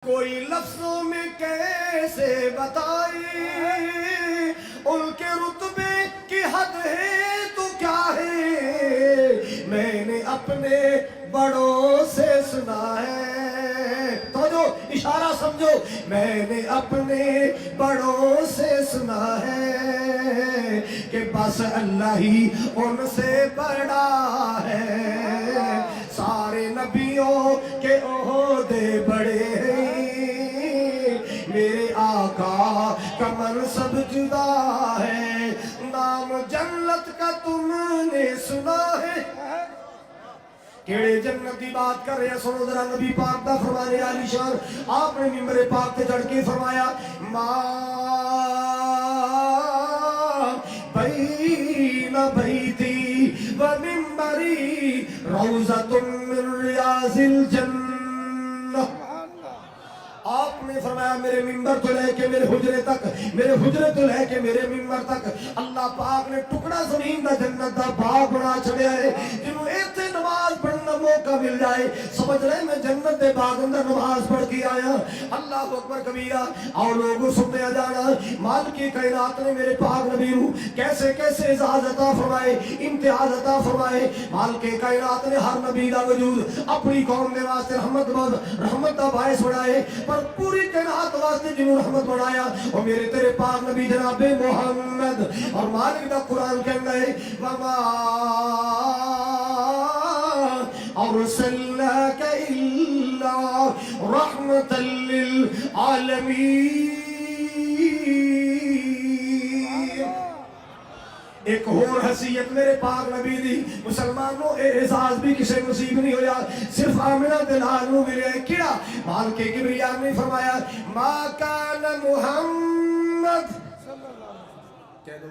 کوئی لفظوں میں کیسے بتائے ان کے رتبے کی حد ہے تو کیا ہے، میں نے اپنے بڑوں سے سنا ہے، تو جو اشارہ سمجھو، میں نے اپنے بڑوں سے سنا ہے کہ بس اللہ ہی ان سے بڑا ہے، سارے نبیوں کے عہدے بڑے ہیں، میرے آقا کا منصب جدا ہے، نام جنت کا تم نے سنا ہے، کیڑے جنت کی بات کر رہے ہیں، سنو ذرا نبی پاک دا فرمانے عالی شان، آپ نے ممبر پاک تے چڑھ کے فرمایا ما بین بیتی و ممبری روضۃ من ریاض الجنہ، آپ نے فرمایا میرے ممبر تو لے کے میرے حجرے تک، میرے حجرے تو لے کے میرے ممبر تک اللہ پاک نے ٹکڑا زمین دا جنت دا باغ بنا چھڑیا ہے، جنہوں ایتھے نماز پڑھنا موقع مل جائے سمجھ رہے میں جنت دے باغ اندر نماز پڑھ کے آیا، اللہ اکبر کبیرہ، اور لوگوں سننے جانا، مالک کائنات نے میرے پاک نبی کو کیسے کیسے اعزاز عطا فرمائے، امتیاز عطا فرمائے، مالک کائنات نے ہر نبی دا وجود اپنی قوم دے واسطے رحمت دا باعث بنائے، پر پوری کائنات واسطے جنہوں رحمت بنایا اور میرے تیرے پاک نبی جناب محمد، اور مالک دا قرآن کہنا ہے وَمَا أَرْسَلْنَاكَ إِلَّا رَحْمَةً لِّلْعَالَمِينَ۔ ایک اور حیثیت میرے پاک نبی دی مسلمانوں اعزاز بھی کسے نصیب نہیں ہویا، صرف آمنہ دلال نو ملے، کیا مالک کبریا نے فرمایا ما کان محمد، کہہ دو